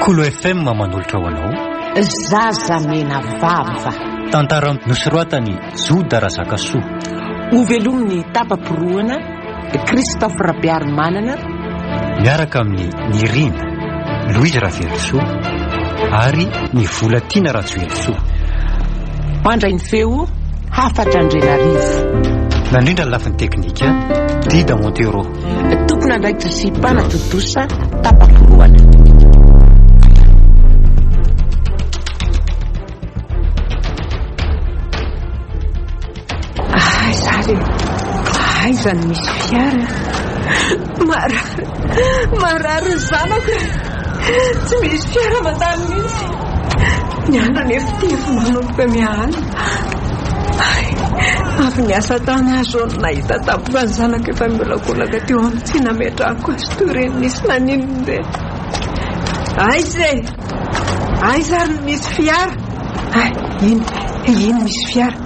Kolo FM manolotra ho anao zaza mena vava tantara nosoroatany Zoda Razakasoa ovelominy tapaporoana Christophe Rabiarimanana miaraka amin'ny Nirina Louise Ravelosoa ary ny Volatiana Rajoelsoa mandray ny feo Hafatra Andrenarivo nandrindra ny lafiny teknika Dida Montero tompona andraikitra sy mpanatodosa tapaporoana Aizany misy fiara marary zanako tsy misy fiara mandalo mihitsy ny andro nefitefo manomboka miahany avy niasa tany azo nahita tapoka ny zanako efa miolakolaka teo amin'ny tsy nametrahako azy toy ireny nisy naninony re aizary misy fiara iny misy fiara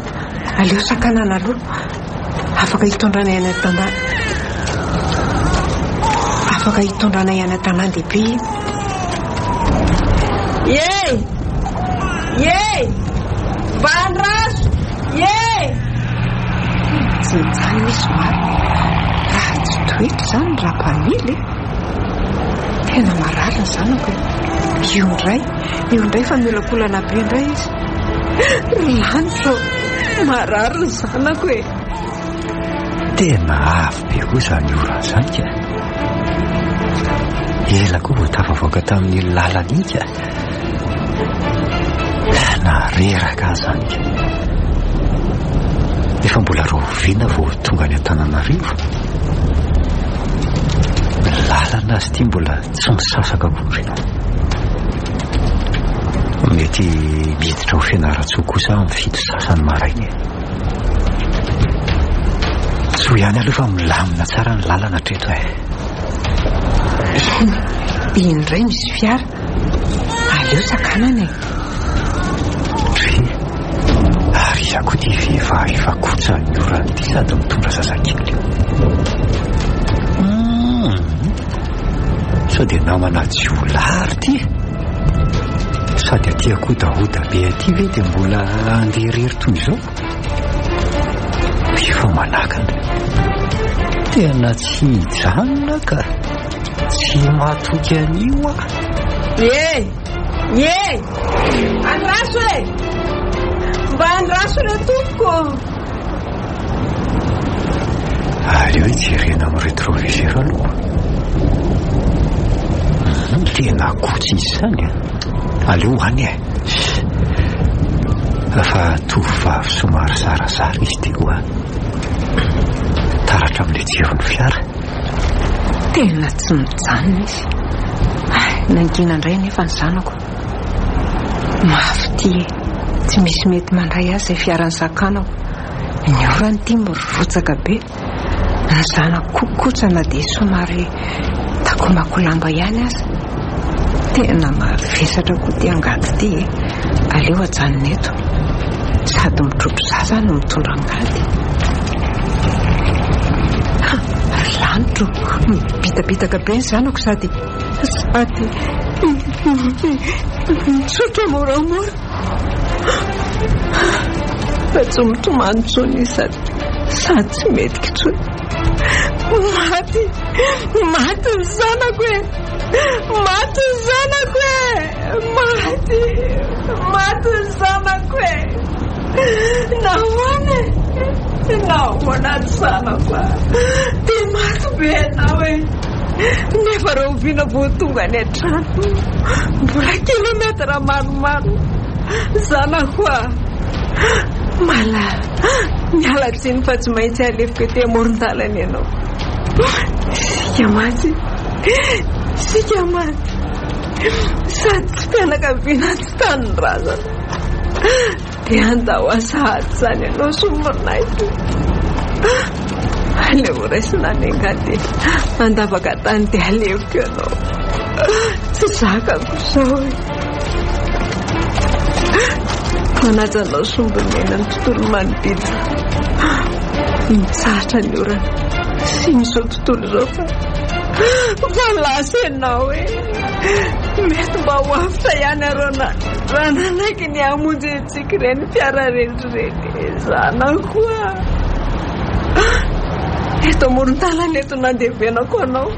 aleo sakanana aloha afaka hitondrana ihany an-tanàna lehibe vandraso tsy mijany misy maro raha tsy toetra zany raha mpamily tena marary ny zanako io indray fa miolakolana be indray izy lanitro marary ny zanako tena avy be koa zany ora zany ka ela koa vao tafavoaka tamin'ny lalana ika nareraka zany ka efa mbola roviana vao tonga any Antananarivo lalana azy ty mbola tsy misasaka akory mety miditra ho fianaratsoa kosa amin'ny fito sasany marainy so ihany aloha fa milamina tsara ny lalana treto indray misy fiara aleo sakanana ary izako ty vehivavy efa kosa ny orany ty sady mitondra zazakely sao dia namana jiolary ty sady aty akodahoda be aty ve dia mbola andeherery toy izao efa manakana tena tsy hijanona ka tsy matoky an'io andraso mba andraso re tompoko aleo hijerena amin'ny rétroviseur aloha tena akotsy izy zany aleo hoany fa tovovavy somary zarazara izy ty koa taratra amin'le jiron'ny fiara tena tsy mijanona izy nangina indray nefa ny zanako mafy ty tsy misy mety mandray azy zay fiarany sakanako ny orany ty mirotsaka be ny zanako kokotsana dia somary takomako lamba ihany azy tena mavesatra koa ty angady ty aleo ajanona eto sady mitrotro zaza no mitondra angady lanitro mibitabitaka be ny zanako sady mitsotra moramora fa tsy mitomanotsony izy sady tsy mety kitsony maty ny zanako maty ny zanako maty ny zanako nahoana ny zanako dia maty be anao nefa raha oviana vao tonga any an-trano mbola kilometatra maromaro zanako mala mialatsiny fa tsy maintsy alefika ty amoron-dalana ianao sika maty sady tsy fianakaviana tsy tany ny razana dia andao asahady zany ianao somoronay aleo raisina any angady andavaka tany dia aleviko ianao tsy zakako zao manatsanao sombonena ny tontolo manodidina mitsahatra ny orana sy nyzao tontolo zao fa lasa ianao mety mba ho afitra ihany arona raha nanaiky ny hamonjy antsika ireny fiara renireny zanakoa. Eto amoron-dalana eto nandevenako anao,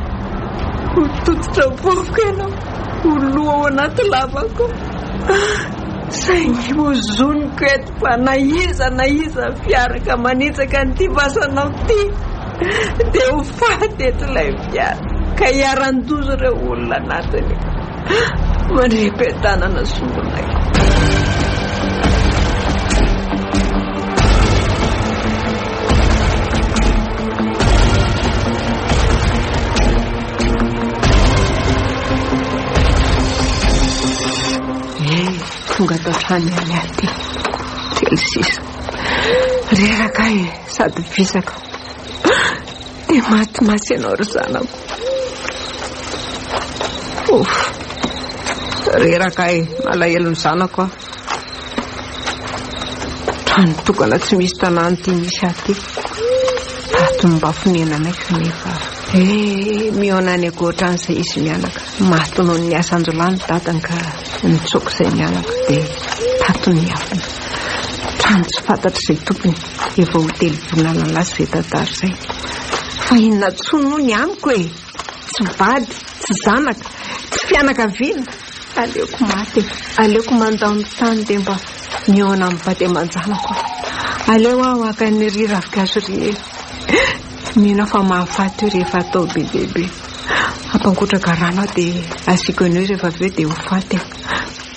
ho tototra vovoka ianao, ho loha ao anaty lavako. Saingy ho zoniko eto fa naiza fiaraka manitsaka n'ity vasanao ty dia ho faty eto ilay fiara ka hiaran-dozo ireo olona anatiny mandraim-piadanana sombinaiko. Tonga tao trano any aty telo sisa reraka sady visaka dia maty ianao ry zanako. Reraka malahelo ny zanako aho. Trano tokana tsy misy tanàna ty misy aty ato mba fonenanaiky nefa mihaonany akoatra an'izay izy mianaka maty noho ny asanjolany dadany ka nitsoko izay mianaka dia tato ny afina. Trano tsy fantatr' izay tompony efa hotely vonana lasy izay tantara izay fa inona tsono ny amiko tsy vady tsy zanaka tsy fianakaviana. Aleoko maty, aleoko mandao amin'ny tany dia mba mihaona amin'ny vady aman-janako. Aleo aho haka ny rirafikazo ry mihina fa mahafaty io rehefa atao bebebe. Ampangotraka rano aho dia asiako an'io rehefa avy eo dia ho faty.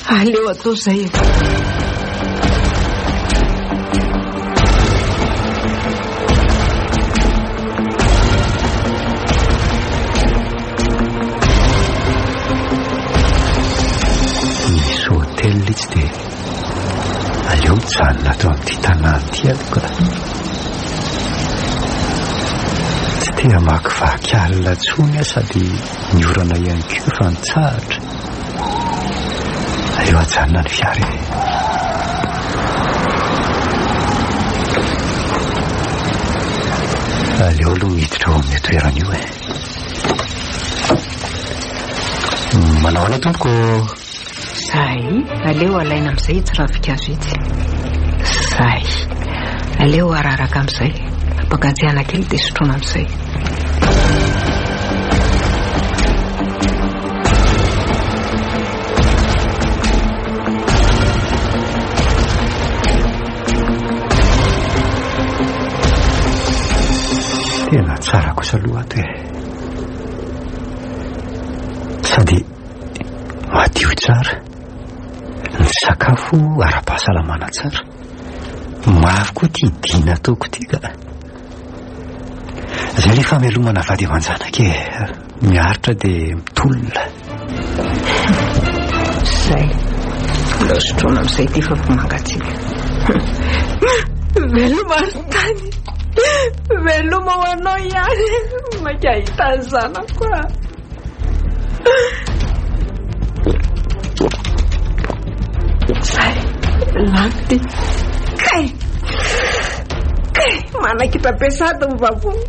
Aleo atao izay. Misy hotely itsy dia aleo mijanona atao amin'ity tanàna ity aloka. Tsy tia makivaky alina tsony aho sady miorana ihany koa fa nitsahatra. Aleo ajanona ny fiara. Aleo aloha miditra ao amin'ny toerana io. Manao ana tompoko? Zay, aleo alaina amin'izay tsy rafikazo itsy. Zay, aleo araraka amin'izay. Ampakanjihana kely dia sotroina amin'izay. Tena tsara kosa aloha ato sady madio tsara, ny sakafo ara-pahasalamana tsara, mafy koa ty dina ataoko ty ka zay rehefa mialomana vady aman-janaka miaritra dia mitolona. Zay mbola sotroina amin'izay ty fa mangatsiaka. Veloma ny tany, veloma ho anao ihany maka hitany zanako a. Zay lanty kay manakita-pesady ny vavony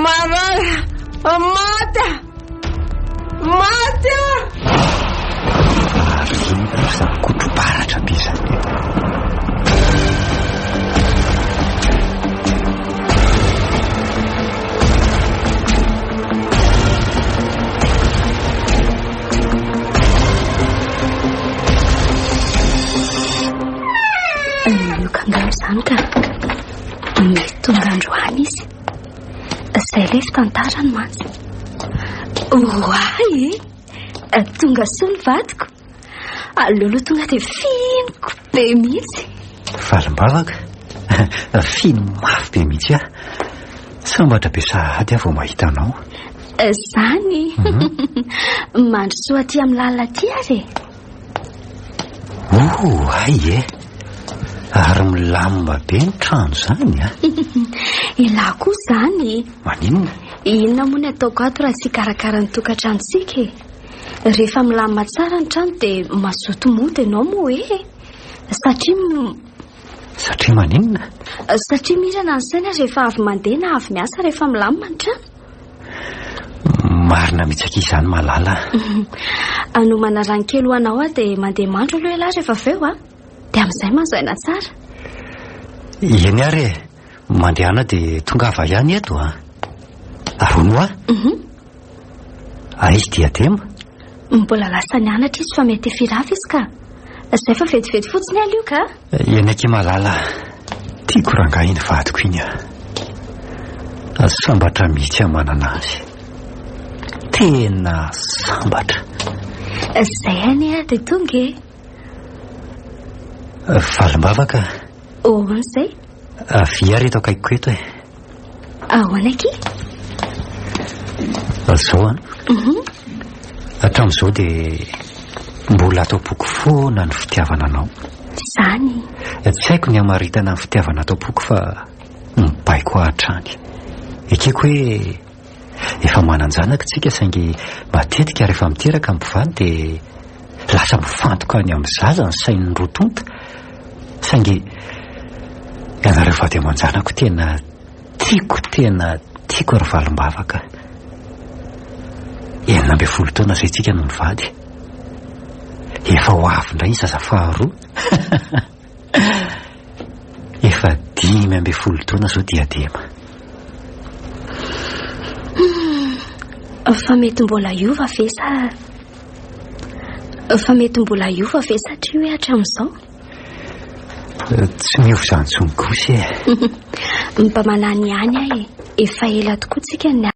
marara mata za kotro-baratra bizany. Izany ka mety tonga androany izy izay le fitantarany mantsy. Oay tonga soa ny vadiko, alolo tonga dia finiko be mihitsy. Valim-bavaka fino mafy be mihitsy aho, sambatra be sahady aho vao mahita anao. Zany mandry soa aty amin'ny lalina aty ary. Ay ary milamba be ny trano zany a. Ilahy koa zany. Maninona? Inona moa ny ataoko ato raha sy karakara ny tokantranotsika rehefa milamba tsara ny trano dia mazoto mody ianao moa satria maninona? Satria mirana ny saina rehefa avy mandeha na avy miasa rehefa milamba ny trano. marina mitsaka izany malala. Anomana rankely ho anao dia mandeha mandro aloha ialahy rehefa aveo dia amin'izay manzoaina tsara. Eny ary mandehana dia tongava ihany eto arono aizy diadema mbola lasa nianatra izy fa mety firafy izy ka izay fa vetivety fotsiny ala io ka. Eny aky malala tiako rangahy iny vadiko iny sambatra mihitsy manana azy, tena sambatra. Izay any dia tonga valimbavaka oan'izay via reto akaikiko eto ahoana aky zao hatramin'izao dia mbola atao boky foana ny fitiavana anao. Izany tsy haiko ny hamaritana ny fitiavana atao boky fa mibaiko hatrany ekeko hoe efa mananjanaka tsika saingy matetika rehefa miteraka mivany dia lasa mifantoka any amin'ny zaza ny sain'ny rotonta saingy ianareo vady aman-janako tena tiako ry valimbavaka. 19 taona zay tsika no mivady, efa ho avy indray zaza faharoa. Efa 15 taona zao diadema. Fa mety mbola iova ve satria hoe hatramin'izao tsy miova izany tsony kosa mpamanany ihany ahy efa ela tokoa tsika ny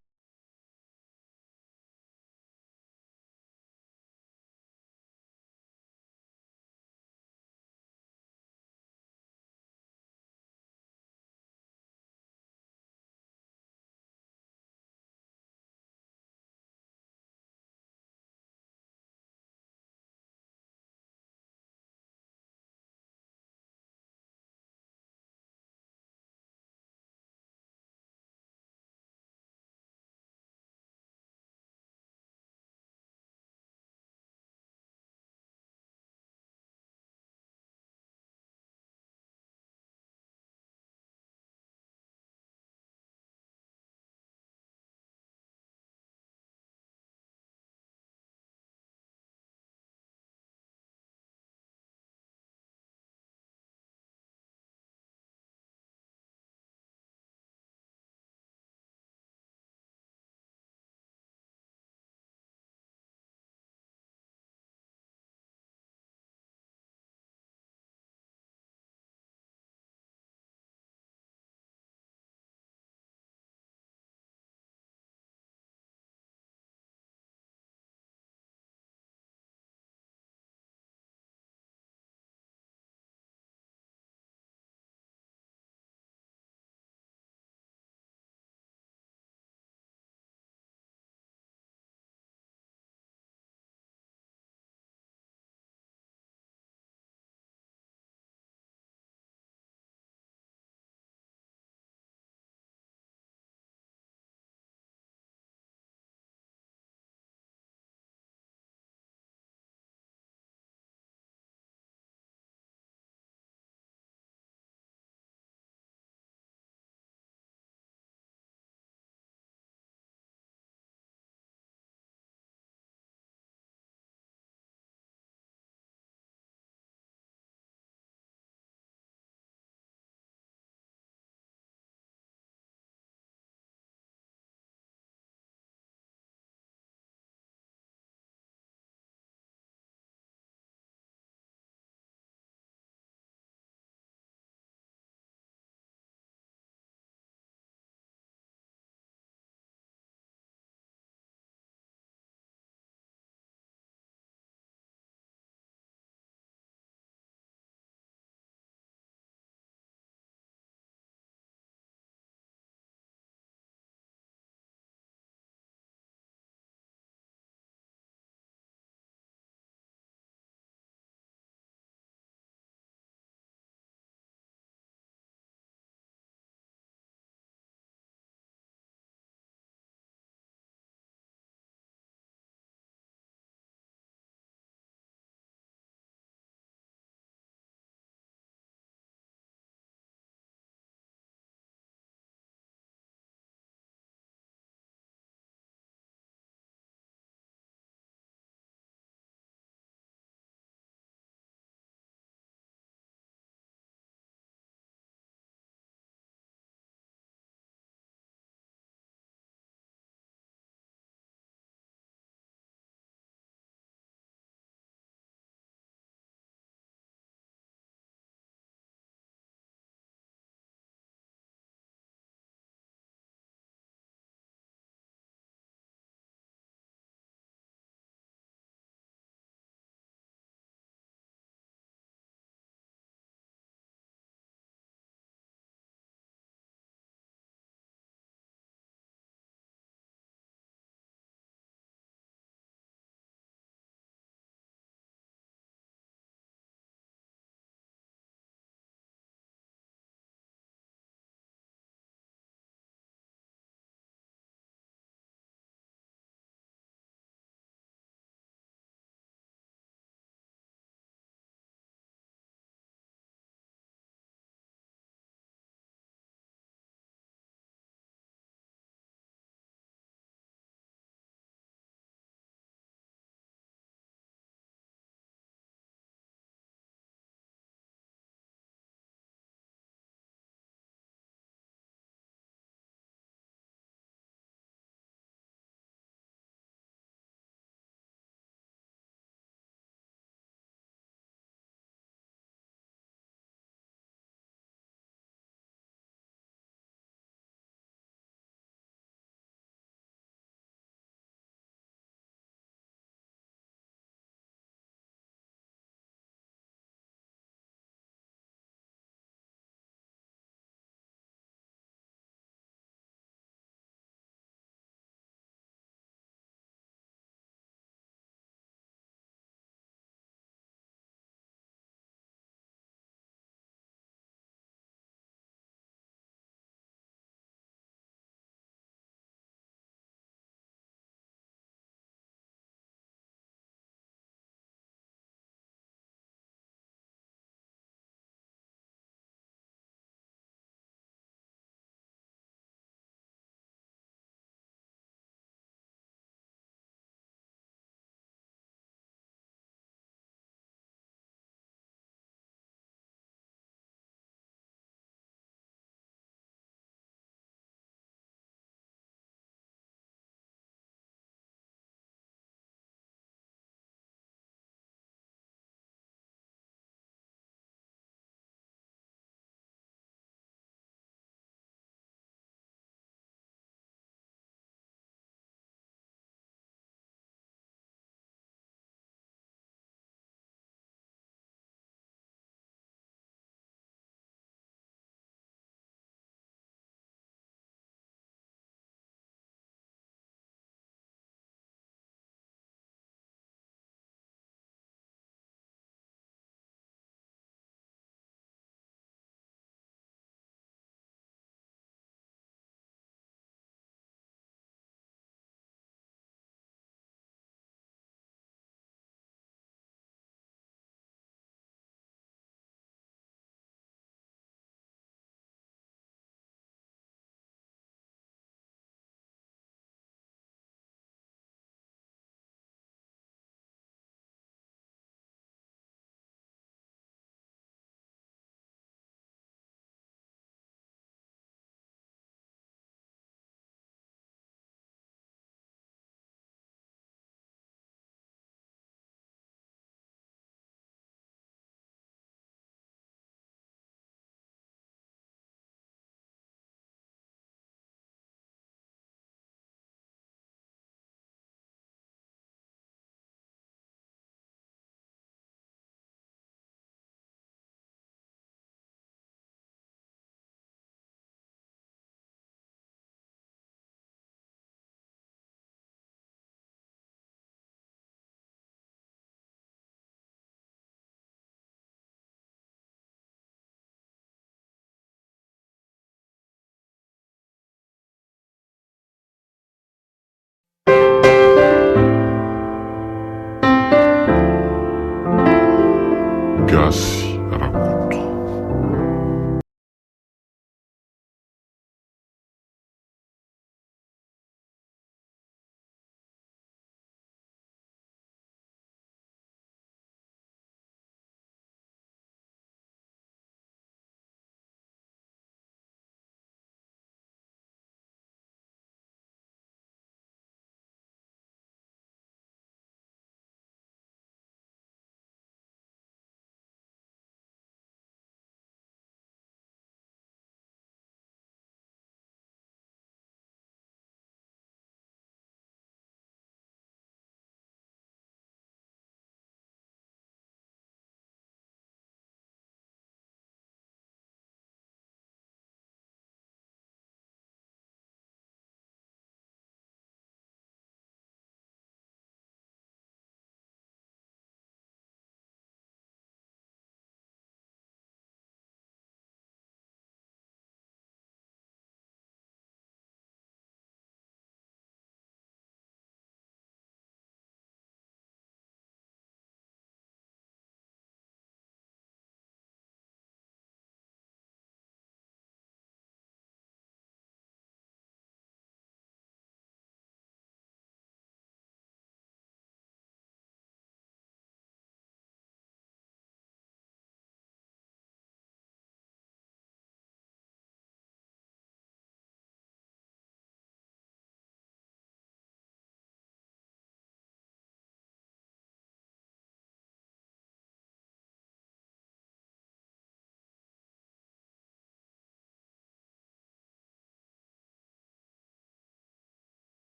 Gasy Rakoto.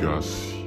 gasy